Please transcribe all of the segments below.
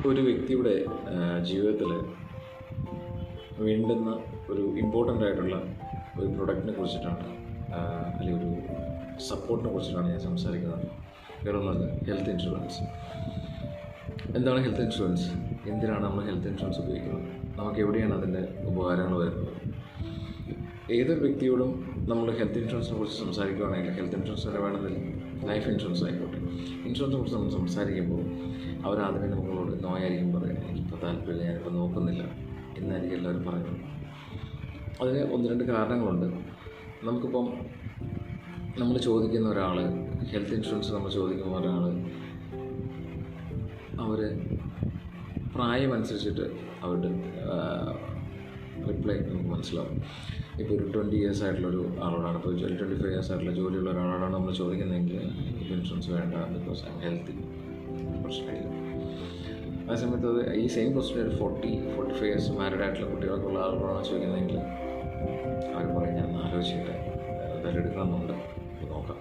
ഒരു വ്യക്തിയുടെ ജീവിതത്തിൽ വേണ്ടുന്ന ഒരു ഇമ്പോർട്ടൻ്റ് ആയിട്ടുള്ള ഒരു പ്രൊഡക്റ്റിനെ കുറിച്ചിട്ടാണ് അല്ലെങ്കിൽ ഒരു സപ്പോർട്ടിനെ കുറിച്ചിട്ടാണ് ഞാൻ സംസാരിക്കുന്നത്. വേറെ ഒന്നല്ല, ഹെൽത്ത് ഇൻഷുറൻസ്. എന്താണ് ഹെൽത്ത് ഇൻഷുറൻസ്? എന്തിനാണ് നമ്മൾ ഹെൽത്ത് ഇൻഷുറൻസ് ഉപയോഗിക്കുന്നത്? നമുക്ക് എവിടെയാണ് അതിൻ്റെ ഉപകാരങ്ങൾ വരുന്നത്? ഏതൊരു വ്യക്തിയോടും നമ്മൾ ഹെൽത്ത് ഇൻഷുറൻസിനെ കുറിച്ച് സംസാരിക്കുകയാണെങ്കിൽ, ഹെൽത്ത് ഇൻഷുറൻസിൻ്റെ വേണമെന്നില്ല, ലൈഫ് ഇൻഷുറൻസ് ആയിക്കോട്ടെ, ഇൻഷുറൻസിനെ കുറിച്ച് നമ്മൾ സംസാരിക്കുമ്പോൾ അവരാദ്യമേ നമ്മളോട് നോയായിരിക്കും പറയുന്നത്, എനിക്കിപ്പോൾ താല്പര്യമില്ല, ഞാനിപ്പോൾ നോക്കുന്നില്ല എന്നായിരിക്കും എല്ലാവരും പറയുന്നത്. അതിന് ഒന്ന് രണ്ട് കാരണങ്ങളുണ്ട്. നമുക്കിപ്പം നമ്മൾ ചോദിക്കുന്ന ഒരാൾ, ഹെൽത്ത് ഇൻഷുറൻസ് നമ്മൾ ചോദിക്കുന്ന ഒരാൾ, അവർ പ്രായമനുസരിച്ചിട്ട് അവരുടെ റിപ്ലൈ നമുക്ക് മനസ്സിലാവും. ഇപ്പോൾ ഒരു 20 years ആയിട്ടുള്ളൊരു ആളോടാണ്, ഇപ്പോൾ 25 years ആയിട്ടുള്ള ജോലിയുള്ള ഒരാളോടാണ് നമ്മൾ ചോദിക്കുന്നതെങ്കിൽ ഇൻഷുറൻസ് വേണ്ട, ബിക്കോസ് ഐ എം ഹെൽത്തി, പ്രശ്നമില്ല. ആ സമയത്ത് അത് ഈ സെയിം ക്വസ്റ്റ്യൻ ഒരു 40-45 years മാരീഡ് ആയിട്ടുള്ള കുട്ടികൾക്കുള്ള ആളോടാണ് ചോദിക്കുന്നതെങ്കിൽ അവർ പറയും, ഞാൻ ആലോചിച്ചിട്ട് എന്തായാലും എടുക്കണമെന്നുണ്ട്, നോക്കാം,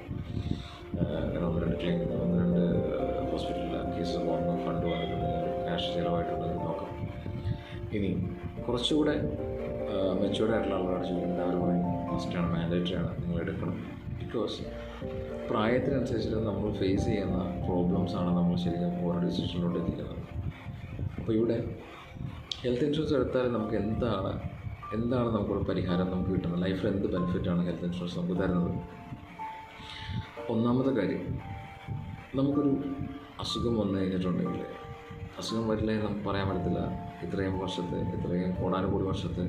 ഒന്ന് രണ്ട് ഹോസ്പിറ്റലിൽ കേസ് വന്ന് ഫണ്ട് വന്നിട്ടുണ്ടെങ്കിൽ, ക്യാഷ് ചിലവായിട്ടുണ്ടെങ്കിൽ നോക്കാം. ഇനി കുറച്ചുകൂടെ മെച്യൂർഡ് ആയിട്ടുള്ള ആളുകളോട് ചോദിക്കുന്നത് അവർ പറയും, മസ്റ്റാണ്, മാൻഡേറ്ററി ആണ്, നിങ്ങൾ എടുക്കണം. ബിക്കോസ് പ്രായത്തിനനുസരിച്ചിട്ട് നമ്മൾ ഫേസ് ചെയ്യുന്ന പ്രോബ്ലംസാണ് നമ്മൾ ശരിക്കും ഓരോ ഡിസിഷനിലോട്ട് എത്തിക്കുന്നത്. അപ്പോൾ ഇവിടെ ഹെൽത്ത് ഇൻഷുറൻസ് എടുത്താൽ നമുക്ക് എന്താണ് നമുക്കൊരു പരിഹാരം നമുക്ക് കിട്ടുന്നത്, ലൈഫിൽ എന്ത് ബെനിഫിറ്റാണ് ഹെൽത്ത് ഇൻഷുറൻസ് നമുക്ക് തരുന്നത്? ഒന്നാമത്തെ കാര്യം, നമുക്കൊരു അസുഖം വന്നു കഴിഞ്ഞിട്ടുണ്ടെങ്കിൽ, അസുഖം വരില്ല എന്ന് നമുക്ക് പറയാൻ പറ്റത്തില്ല. ഇത്രയും കോടാനുകോടി വർഷത്തെ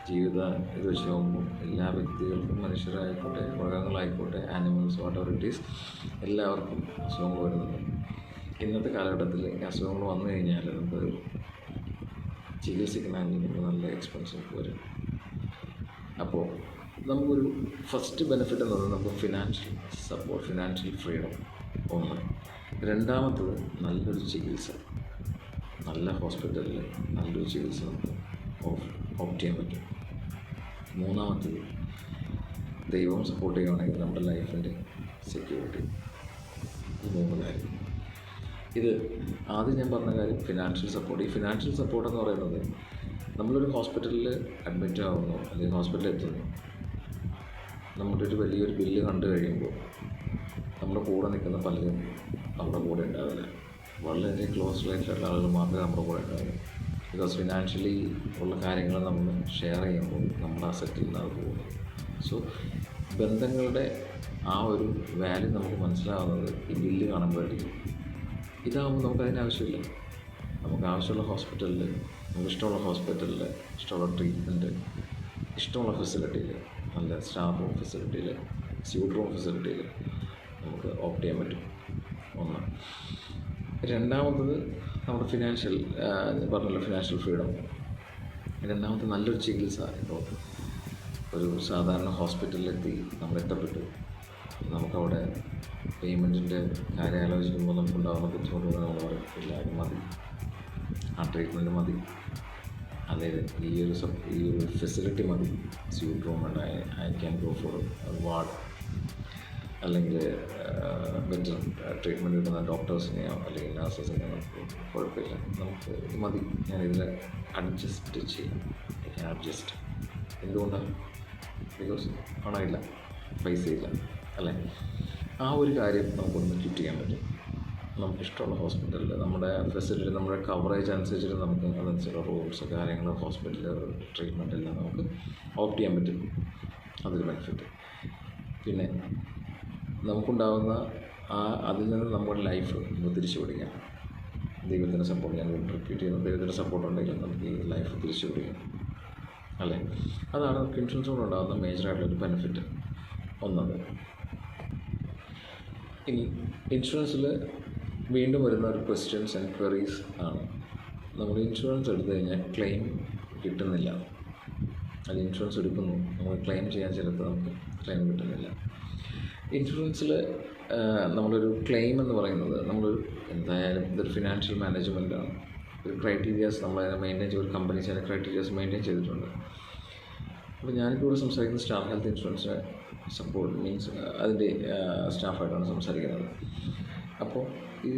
ജീവിത ഇത് വെച്ച് നോക്കുമ്പോൾ എല്ലാ വ്യക്തികൾക്കും, മനുഷ്യരായിക്കോട്ടെ, മൃഗങ്ങളായിക്കോട്ടെ, animals, whatever it is, എല്ലാവർക്കും അസുഖങ്ങൾ വരുന്നുണ്ട്. ഇന്നത്തെ കാലഘട്ടത്തിൽ ഈ അസുഖങ്ങൾ വന്നു കഴിഞ്ഞാൽ നമുക്ക് ചികിത്സിക്കണമെങ്കിൽ നല്ല എക്സ്പെൻസീവ് വരും. അപ്പോൾ നമുക്കൊരു ഫസ്റ്റ് ബെനിഫിറ്റ് എന്ന് പറയുന്നത് നമുക്ക് ഫിനാൻഷ്യൽ സപ്പോർട്ട്, ഫിനാൻഷ്യൽ ഫ്രീഡം ഒന്ന്. രണ്ടാമത്തത് നല്ലൊരു ചികിത്സ, നല്ല ഹോസ്പിറ്റലിൽ നല്ലൊരു ചികിത്സ നമുക്ക് ഓപ്റ്റ് ചെയ്യാൻ പറ്റും. മൂന്നാമത്തത് ദൈവം സപ്പോർട്ട് ചെയ്യുകയാണെങ്കിൽ നമ്മുടെ ലൈഫിൻ്റെ സെക്യൂരിറ്റി. ഈ മൂന്ന് കാര്യം. ഇത് ആദ്യം ഞാൻ പറഞ്ഞ കാര്യം ഫിനാൻഷ്യൽ സപ്പോർട്ട്. ഈ ഫിനാൻഷ്യൽ സപ്പോർട്ട് എന്ന് പറയുന്നത് നമ്മളൊരു ഹോസ്പിറ്റലിൽ അഡ്മിറ്റ് ആവുന്നു അല്ലെങ്കിൽ ഹോസ്പിറ്റലിൽ എത്തുന്നു, നമ്മുടെ ഒരു വലിയൊരു ബില്ല് കണ്ടു കഴിയുമ്പോൾ നമ്മുടെ കൂടെ നിൽക്കുന്ന പലരും നമ്മുടെ കൂടെ ഉണ്ടാവില്ല. വളരെ ക്ലോസ് റിലേറ്റഡ് ആളുകൾ മാത്രമേ നമ്മുടെ കൂടെ ഉണ്ടാവുള്ളൂ. ബിക്കോസ് ഫിനാൻഷ്യലി ഉള്ള കാര്യങ്ങൾ നമ്മൾ ഷെയർ ചെയ്യുമ്പോൾ നമ്മുടെ അസറ്റിൽ നിന്ന് അത് പോകുന്നു. സോ ബന്ധങ്ങളുടെ ആ ഒരു വാല്യൂ നമുക്ക് മനസ്സിലാവുന്നത് ഈ ബില്ല് കാണുമ്പോഴായിരിക്കും. ഇതാകുമ്പോൾ നമുക്കതിന് ആവശ്യമില്ല. നമുക്ക് ആവശ്യമുള്ള ഹോസ്പിറ്റലിൽ, നമുക്ക് ഇഷ്ടമുള്ള ഹോസ്പിറ്റലിൽ, ഇഷ്ടമുള്ള ട്രീറ്റ്മെൻറ്റ്, ഇഷ്ടമുള്ള ഫെസിലിറ്റിയിൽ, നല്ല സ്റ്റാഫ് റൂം ഫെസിലിറ്റിയിൽ, സ്യൂട്ട് റൂം ഫെസിലിറ്റിയിൽ നമുക്ക് ഓപ്റ്റ് ചെയ്യാൻ പറ്റും. ഒന്ന്. രണ്ടാമത്തത് നമ്മുടെ ഫിനാൻഷ്യൽ, പറഞ്ഞല്ലോ, ഫിനാൻഷ്യൽ ഫ്രീഡം. രണ്ടാമത്തെ നല്ലൊരു ചികിത്സ. ഇപ്പോൾ ഒരു സാധാരണ ഹോസ്പിറ്റലിലെത്തി നമ്മൾ എത്തപ്പെട്ടു, നമുക്കവിടെ പേയ്മെൻറ്റിൻ്റെ കാര്യം ആലോചിക്കുമ്പോൾ നമുക്കുണ്ടാകുന്ന ബുദ്ധിമുട്ടുകൾ നമ്മൾ പറയും, ഇല്ല അത് മതി, ആ ട്രീറ്റ്മെൻറ്റ് മതി, അല്ലെങ്കിൽ ഈ ഒരു ഫെസിലിറ്റി മതി, സ്യൂട്ട് റൂം ഉണ്ട്, I can go for ward, അല്ലെങ്കിൽ ബെറ്റർ ട്രീറ്റ്മെൻറ്റ് കിട്ടുന്ന ഡോക്ടേഴ്സിനെയോ അല്ലെങ്കിൽ നഴ്സസിനെയോ നമുക്ക് കുഴപ്പമില്ല, നമുക്ക് മതി, ഞാനിതിൽ അഡ്ജസ്റ്റ് ചെയ്യാം, ഐ ക്യാൻ അഡ്ജസ്റ്റ്. എന്തുകൊണ്ടാണ്? ബിക്കോസ് പണമില്ല, പൈസയില്ല, അല്ലേ? ആ ഒരു കാര്യം നമുക്കൊന്ന് ക്വിറ്റ് ചെയ്യാൻ പറ്റും. നമുക്കിഷ്ടമുള്ള ഹോസ്പിറ്റലിൽ നമ്മുടെ ഫെസിലിറ്റി, നമ്മുടെ കവറേജ് അനുസരിച്ചിട്ട് നമുക്ക് അതനുസരിച്ചുള്ള റൂംസ്, കാര്യങ്ങൾ, ഹോസ്പിറ്റൽ ട്രീറ്റ്മെൻറ്റ് എല്ലാം നമുക്ക് ഓപ്റ്റ് ചെയ്യാൻ പറ്റും. അതൊരു ബെനിഫിറ്റ്. പിന്നെ നമുക്കുണ്ടാകുന്ന അതിൽ നിന്ന് നമ്മുടെ ലൈഫ് നമുക്ക് തിരിച്ചു പിടിക്കാം. ദൈവത്തിൻ്റെ സപ്പോർട്ട്, ഞാൻ റിപ്പീറ്റ് ചെയ്യുന്നു, ദൈവത്തിൻ്റെ സപ്പോർട്ട് ഉണ്ടെങ്കിൽ നമുക്ക് ഈ ലൈഫ് തിരിച്ചു പിടിക്കാം, അല്ലേ? അതാണ് നമുക്ക് ഇൻഷുറൻസ് കൊണ്ട് ഉണ്ടാകുന്ന മേജറായിട്ടുള്ളൊരു ബെനിഫിറ്റ്. ഒന്നത്. ഇനി ഇൻഷുറൻസിൽ വീണ്ടും വരുന്ന ഒരു ക്വസ്റ്റ്യൻസ് ആൻഡ് ക്വറീസ് ആണ്, നമ്മൾ ഇൻഷുറൻസ് എടുത്തു കഴിഞ്ഞാൽ ക്ലെയിം കിട്ടുന്നില്ല, അത് ഇൻഷുറൻസ് എടുക്കുന്നു, നമ്മൾ ക്ലെയിം ചെയ്യാൻ ചിലപ്പോൾ നമുക്ക് ക്ലെയിം കിട്ടുന്നില്ല. ഇൻഷുറൻസിൽ നമ്മളൊരു ക്ലെയിം എന്ന് പറയുന്നത്, നമ്മളൊരു എന്തായാലും ഇതൊരു ഫിനാൻഷ്യൽ മാനേജ്മെൻറ്റാണ്, ഒരു ക്രൈറ്റീരിയാസ് നമ്മളതിനെ മെയിൻറ്റെയിൻ ചെയ്ത്, ഒരു കമ്പനീസ് അതിൻ്റെ ക്രൈറ്റീരിയാസ് മെയിൻറ്റെയിൻ ചെയ്തിട്ടുണ്ട്. അപ്പോൾ ഞാനിപ്പോൾ ഇവിടെ സംസാരിക്കുന്ന സ്റ്റാർ ഹെൽത്ത് ഇൻഷുറൻസിന് സപ്പോർട്ട് മീൻസ് അതിൻ്റെ സ്റ്റാഫായിട്ടാണ് സംസാരിക്കുന്നത്. അപ്പോൾ ഈ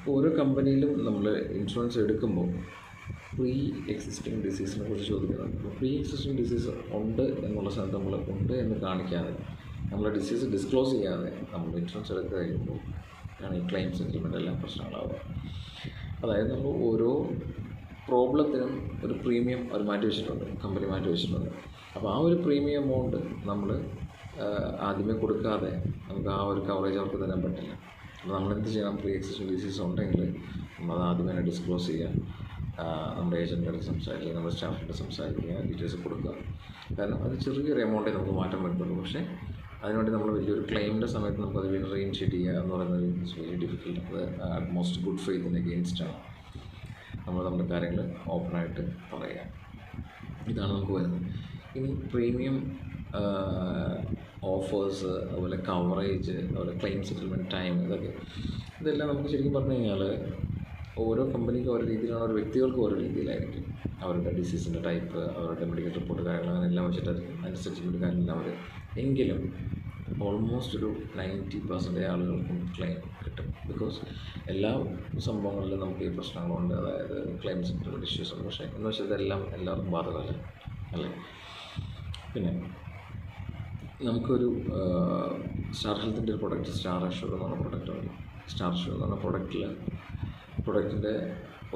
ഓരോ കമ്പനിയിലും നമ്മൾ ഇൻഷുറൻസ് എടുക്കുമ്പോൾ പ്രീ എക്സിസ്റ്റിംഗ് ഡിസീസിനെ കുറിച്ച് ചോദിക്കുന്നുണ്ട്. അപ്പോൾ പ്രീ എക്സിസ്റ്റിംഗ് ഡിസീസ് ഉണ്ട് എന്നുള്ള സ്ഥലത്ത് നമ്മൾ ഉണ്ട് എന്ന് കാണിക്കാതെ, നമ്മൾ ഡിസീസ് ഡിസ്ക്ലോസ് ചെയ്യാതെ നമ്മൾ ഇൻഷുറൻസ് എടുത്ത് കഴിയുമ്പോൾ ആണ് ഈ ക്ലെയിം സെറ്റിൽമെൻ്റ് എല്ലാം പ്രശ്നങ്ങളാവുക. അതായത് നമ്മൾ ഓരോ പ്രോബ്ലത്തിനും ഒരു പ്രീമിയം അവർ മാറ്റി വെച്ചിട്ടുണ്ട്, കമ്പനി മാറ്റി വെച്ചിട്ടുണ്ട്. അപ്പോൾ ആ ഒരു പ്രീമിയം എമൗണ്ട് നമ്മൾ ആദ്യമേ കൊടുക്കാതെ നമുക്ക് ആ ഒരു കവറേജ് അവർക്ക് തരാൻ പറ്റില്ല. അപ്പോൾ നമ്മളെന്ത് ചെയ്യണം? പ്രീ എക്സിസ്റ്റിംഗ് ഡിസീസ് ഉണ്ടെങ്കിൽ നമ്മളത് ആദ്യമേ തന്നെ ഡിസ്ക്ലോസ് ചെയ്യുക, നമ്മുടെ ഏജൻറ്റുമായിട്ട് സംസാരിക്കുക, നമ്മുടെ സ്റ്റാഫിൻ്റെ സംസാരിക്കുക, ഡീറ്റെയിൽസ് കൊടുക്കുക. കാരണം അത് ചെറിയൊരു എമൗണ്ടേ നമുക്ക് മാറ്റം വരുത്തുള്ളൂ. പക്ഷേ അതിനുവേണ്ടി നമ്മൾ വലിയൊരു ക്ലെയിമിൻ്റെ സമയത്ത് നമുക്കത് വീണ്ടും റീഇനിഷ്യേറ്റ് ചെയ്യുക എന്ന് പറയുന്നത് ഇറ്റ്സ് വെരി ഡിഫിക്കൽട്ട്. അത് അറ്റ്മോസ്റ്റ് ഗുഡ് ഫെയ്ത്തിന് അഗെയിൻസ്റ്റാണ്. നമ്മൾ നമ്മുടെ കാര്യങ്ങൾ ഓപ്പണായിട്ട് പറയുക. ഇതാണ് നമുക്ക് വരുന്നത്. ഇനി പ്രീമിയം ഓഫേഴ്സ്, അതുപോലെ കവറേജ്, അതുപോലെ ക്ലെയിം സെറ്റിൽമെൻറ്റ് ടൈം, ഇതെല്ലാം നമുക്ക് ശരിക്കും പറഞ്ഞു കഴിഞ്ഞാൽ ഓരോ കമ്പനിക്കും ഓരോ രീതിയിലാണ്, ഓരോ വ്യക്തികൾക്കും ഓരോ രീതിയിലായിരിക്കും. അവരുടെ ഡിസീസിൻ്റെ ടൈപ്പ്, അവരുടെ മെഡിക്കൽ റിപ്പോർട്ട് കാര്യങ്ങൾ അങ്ങനെ എല്ലാം വെച്ചിട്ടായിരിക്കും അതിൻ്റെ സെറ്റിൽമെൻറ്റ് കാര്യമെല്ലാം അവർ. എങ്കിലും ഓൾമോസ്റ്റ് ഒരു 90% ആളുകൾക്കും ക്ലെയിം കിട്ടും. ബിക്കോസ് എല്ലാ സംഭവങ്ങളിലും നമുക്ക് ഈ പ്രശ്നങ്ങളുണ്ട്, അതായത് ക്ലെയിം സെറ്റിൽമെൻറ്റ് ഇഷ്യൂസ് ഉണ്ട്. പക്ഷേ എന്ന് വെച്ചാൽ ഇതെല്ലാം എല്ലാവർക്കും ബാധകമല്ല അല്ലേ. പിന്നെ നമുക്കൊരു സ്റ്റാർ ഹെൽത്തിൻ്റെ ഒരു പ്രൊഡക്റ്റ് സ്റ്റാർ അഷ്യൂർ എന്ന് പറഞ്ഞ പ്രൊഡക്റ്റാണ്. സ്റ്റാർ അഷ്യൂർ എന്ന് പറഞ്ഞ പ്രൊഡക്റ്റിൻ്റെ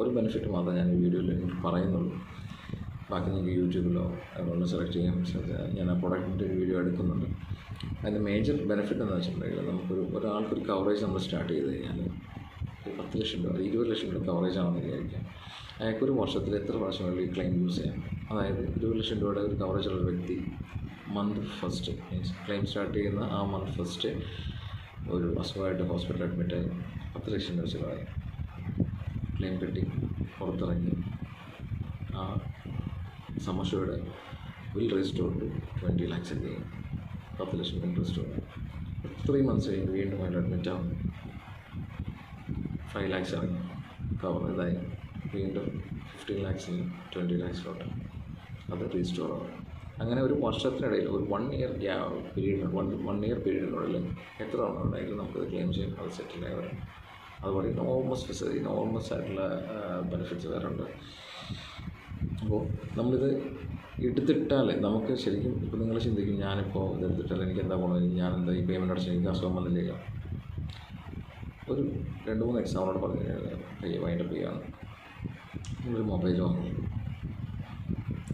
ഒരു ബെനിഫിറ്റ് മാത്രമേ ഞാൻ ഈ വീഡിയോയിൽ എനിക്ക് പറയുന്നുള്ളൂ. ബാക്കി നിങ്ങൾക്ക് യൂട്യൂബിലോ അതുകൊണ്ട് സെലക്ട് ചെയ്യാൻ ഞാൻ ആ പ്രൊഡക്റ്റിൻ്റെ ഒരു വീഡിയോ എടുക്കുന്നുണ്ട്. അതിൻ്റെ മേജർ ബെനിഫിറ്റ് എന്ന് വെച്ചിട്ടുണ്ടെങ്കിൽ ഒരാൾക്കൊരു കവറേജ് നമ്മൾ സ്റ്റാർട്ട് ചെയ്ത് കഴിഞ്ഞാൽ 10 ലക്ഷം രൂപ 20 ലക്ഷം രൂപ കവറേജ് ആണെന്ന് വിചാരിക്കാം. അയാൾക്കൊരു വർഷത്തിൽ എത്ര പ്രാവശ്യം വേണ്ടി ക്ലെയിം യൂസ് ചെയ്യാം. അതായത് 20 ലക്ഷം രൂപയുടെ ഒരു കവറേജുള്ള ഒരു വ്യക്തി month first means claim start ചെയ്യുന്ന ആ മന്ത് ഫസ്റ്റ് ഒരു അസുഖമായിട്ട് ഹോസ്പിറ്റലിൽ അഡ്മിറ്റായി 10 ലക്ഷം രൂപ ചിലവായി. ക്ലെയിം കെട്ടി പുറത്തിറങ്ങി ആ സമസ്യയുടെ വിൽ റീസ്റ്റോർ ടു 20 lakhs ചെയ്യും. 10 ലക്ഷം വിൽ റീസ്റ്റോർ 3 months കഴിഞ്ഞ് വീണ്ടും അതിൽ അഡ്മിറ്റാവും. 5 lakhs ഇറങ്ങി കവർ ഇതായി വീണ്ടും 15 lakhs 20 lakhs അത് റീസ്റ്റോർ ആവും. അങ്ങനെ ഒരു വർഷത്തിനിടയിൽ ഒരു 1 year പീരീഡ് 1 year പീരീഡിനുള്ളിൽ എത്ര തവണ ഉണ്ടെങ്കിലും നമുക്കത് ക്ലെയിം ചെയ്യും, അത് സെറ്റിൽ ആയി വരും. അതുപോലെ നോർമസ് ആയിട്ടുള്ള ബെനിഫിറ്റ്സ് വേറെ ഉണ്ട്. അപ്പോൾ നമ്മളിത് എടുത്തിട്ടാൽ നമുക്ക് ശരിക്കും ഇപ്പോൾ നിങ്ങൾ ചിന്തിക്കും, ഞാനിപ്പോൾ ഇതെടുത്തിട്ടാൽ എനിക്ക് എന്താ ഗുണം, ഞാനെന്താ ഈ പേയ്മെൻറ്റ് അടച്ച് എനിക്ക് അസുഖം വന്നില്ല. ഒരു 2-3 എക്സാമ്പിളോട് പറഞ്ഞു കഴിഞ്ഞാൽ വൈൻഡപ്പ് ചെയ്യുകയാണ്. നമ്മളൊരു മൊബൈൽ വാങ്ങി,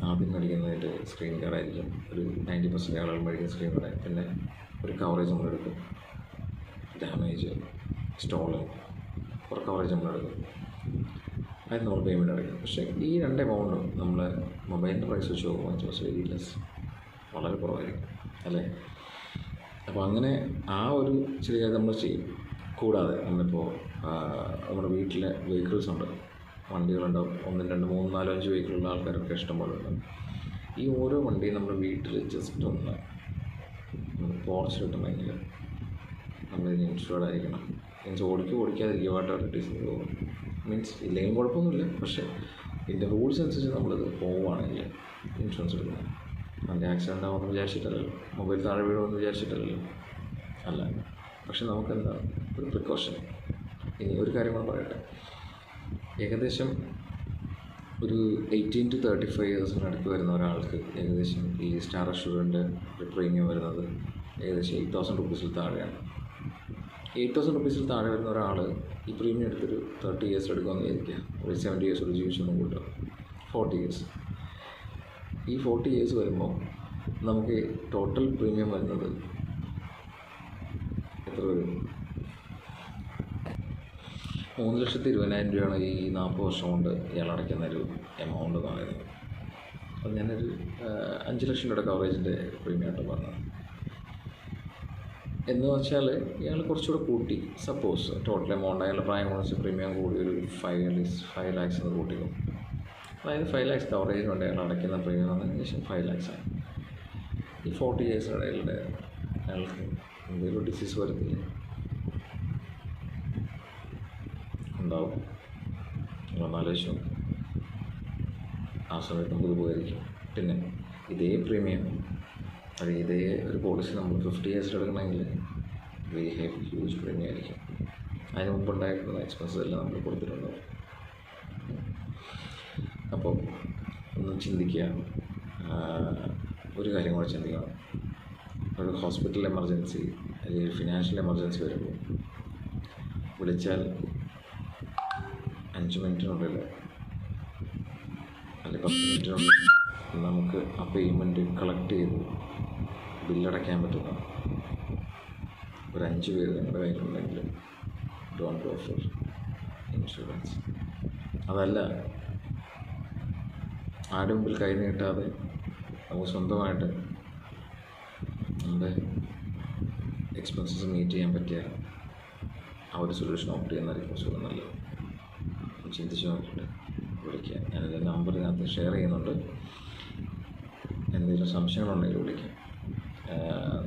ആദ്യം മേടിക്കുന്നതിൻ്റെ സ്ക്രീൻ ഗാർഡായിരിക്കും. ഒരു 90% ആളുകൾ മേടിക്കുന്ന സ്ക്രീൻ ഗാർഡ്. പിന്നെ ഒരു കവറേജ് നമ്മളെടുക്കും, ഡാമേജ്, സ്റ്റോളൻ, കുറേ കവറേജ് നമ്മളെടുക്കും. അതിന് നമ്മൾ പേയ്മെൻറ്റ് അടയ്ക്കും. പക്ഷേ ഈ 2 എമൗണ്ടും നമ്മൾ മൊബൈലിൻ്റെ പ്രൈസ് വെച്ച് നോക്കുമ്പോൾ ഇറ്റ് വാസ് വെരി ലെസ്, വളരെ കുറവായിരിക്കും അല്ലേ. അപ്പോൾ അങ്ങനെ ആ ഒരു ചെറിയ നമ്മൾ ചെയ്യും. കൂടാതെ നമ്മളിപ്പോൾ നമ്മുടെ വീട്ടിലെ വെഹിക്കിൾസ് ഉണ്ട്, വണ്ടികളുണ്ടാവും. 1, 2, 3, 4, 5 വെഹിക്കിളുള്ള ആൾക്കാരൊക്കെ ഇഷ്ടംപോലെ ഉണ്ടാവും. ഈ ഓരോ വണ്ടിയും നമ്മുടെ വീട്ടിൽ ജസ്റ്റ് ഒന്ന് പോർച്ച് കിട്ടണമെങ്കിൽ നമ്മളിതിന് ഇൻഷുർഡ് ആയിരിക്കണം. മീൻസ് ഓടിക്കാതിരിക്കുക, വാട്ടർ മീൻസ് ഇല്ലെങ്കിൽ കുഴപ്പമൊന്നുമില്ല. പക്ഷേ ഇതിൻ്റെ റൂൾസ് അനുസരിച്ച് നമ്മളിത് പോവുകയാണെങ്കിൽ ഇൻഷുറൻസ് എടുക്കണം. അതിൻ്റെ ആക്സിഡൻ്റ് ആവുമെന്ന് വിചാരിച്ചിട്ടല്ലല്ലോ, മൊബൈൽ താഴെ വീഴുമെന്ന് വിചാരിച്ചിട്ടല്ലല്ലോ, അല്ല. പക്ഷെ നമുക്കെന്താ ഒരു പ്രിക്കോഷൻ. ഇനി ഒരു കാര്യം കൂടെ പറയട്ടെ. ഏകദേശം ഒരു 18 to 35 yearsനടുത്ത് വരുന്ന ഒരാൾക്ക് ഏകദേശം ഈ സ്റ്റാർ അഷ്യൂറിൻ്റെ പ്രീമിയം വരുന്നത് ഏകദേശം 8,000 rupees താഴെയാണ്. 8,000 rupees താഴെ വരുന്ന ഒരാൾ ഈ പ്രീമിയം എടുത്തൊരു 30 years എടുക്കുമെന്ന് വിചാരിക്കുക. ഒരു 70 years ഒരു ജീവിച്ചൊന്നും കൂട്ടുക, 40 years. ഈ 40 years വരുമ്പോൾ നമുക്ക് ടോട്ടൽ പ്രീമിയം വരുന്നത് എത്ര വരും? 3,20,000 രൂപയാണ് ഈ 40 വർഷം കൊണ്ട് ഇയാൾ അടയ്ക്കുന്ന ഒരു എമൗണ്ട് എന്ന് പറയുന്നത്. അപ്പോൾ ഞാനൊരു 5 ലക്ഷം രൂപയുടെ കവറേജിൻ്റെ പ്രീമിയം ആയിട്ട് പറഞ്ഞത്. എന്ന് വെച്ചാൽ ഇയാൾ കുറച്ചുകൂടെ കൂട്ടി, സപ്പോസ് ടോട്ടൽ എമൗണ്ട് അയാളുടെ പ്രായം കുറച്ച് പ്രീമിയം കൂടി ഒരു 5 lakhs എന്ന് കൂട്ടിക്കും. അതായത് 5 lakhs കവറേജിന് വേണ്ടി അയാൾ അടയ്ക്കുന്ന പ്രീമിയം എന്ന് ഏകദേശം 5 lakhs ആണ്. ഈ 40 years ഇടയിലെ അയാൾക്ക് എന്തെങ്കിലും ഡിസീസ് വരത്തില്ലേ? ഉണ്ടാവും. ആലോചിച്ചു ആ സമയത്ത് നമുക്ക് ഉപകരിക്കും. പിന്നെ ഇതേ പ്രീമിയം അത് ഇതേ ഒരു പോളിസി നമ്മൾ 50 years എടുക്കണമെങ്കിൽ വെരി ഹൈ ഹ്യൂജ് പ്രീമിയം ആയിരിക്കും. അതിന് മുമ്പുണ്ടായിട്ടുള്ള എക്സ്പെൻസസ് എല്ലാം നമ്മൾ കൊടുത്തിട്ടുണ്ടാവും. അപ്പോൾ ഒന്ന് ചിന്തിക്കുക. ഒരു കാര്യം കൂടെ ചിന്തിക്കണം. ഒരു ഹോസ്പിറ്റൽ എമർജൻസി അല്ലെങ്കിൽ ഫിനാൻഷ്യൽ എമർജൻസി വരുമ്പോൾ വിളിച്ചാൽ 5 മിനിറ്റിനുള്ളിൽ അല്ലെങ്കിൽ 10 മിനിറ്റിനുള്ളിൽ നമുക്ക് ആ പേയ്മെൻറ്റ് കളക്ട് ചെയ്ത് ബില്ലടയ്ക്കാൻ പറ്റുന്ന ഒരു 5 പേര് നിങ്ങളുടെ കയ്യിലുണ്ടെങ്കിൽ ഡോണ്ട് ഗോ ഫോർ ഇൻഷുറൻസ്. അതല്ല, ആരുടെ മുമ്പിൽ കൈ നീട്ടാതെ നമുക്ക് സ്വന്തമായിട്ട് നമ്മുടെ എക്സ്പെൻസസ് മീറ്റ് ചെയ്യാൻ പറ്റിയ ആ ഒരു സൊല്യൂഷൻ ഓപ്റ്റ് ചെയ്യുന്നതായിരിക്കും കുറച്ചുകൂടെ നല്ലത്. ചിന്തിച്ച് നോക്കിയിട്ട് വിളിക്കുക. ഞാനെൻ്റെ നമ്പർ ഇതിനകത്ത് ഷെയർ ചെയ്യുന്നുണ്ട്. എന്തെങ്കിലും സംശയങ്ങളുണ്ടെങ്കിൽ വിളിക്കാം.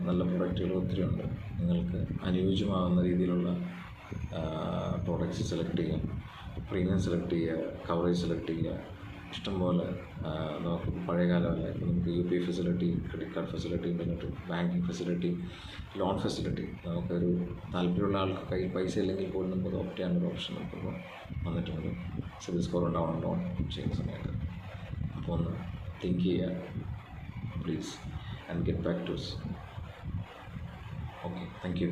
നല്ല പ്രൊഡക്റ്റുകൾ ഒത്തിരി ഉണ്ട്. നിങ്ങൾക്ക് അനുയോജ്യമാകുന്ന രീതിയിലുള്ള പ്രോഡക്റ്റ്സ് സെലക്ട് ചെയ്യുക, പ്രീമിയം സെലക്ട് ചെയ്യുക, കവറേജ് സെലക്ട് ചെയ്യുക. ഇഷ്ടംപോലെ നമുക്ക് പഴയ കാലമല്ല, ഇപ്പോൾ നമുക്ക് UPI facility, credit card facility, internet banking facility, loan facility, നമുക്കൊരു താല്പര്യമുള്ള ആൾക്ക് കയ്യിൽ പൈസ ഇല്ലെങ്കിൽ പോലും നമുക്ക് ഓപ്റ്റ് ചെയ്യാനൊരു ഓപ്ഷൻ നമുക്കിപ്പോൾ വന്നിട്ടുണ്ട്. സിബിൽ സ്കോർ ഉണ്ടാവണം ലോൺ ചെയ്യുന്ന സമയത്ത്. അപ്പോൾ ഒന്ന് തിങ്ക് ചെയ്യുക please and get back to us. Okay, thank U.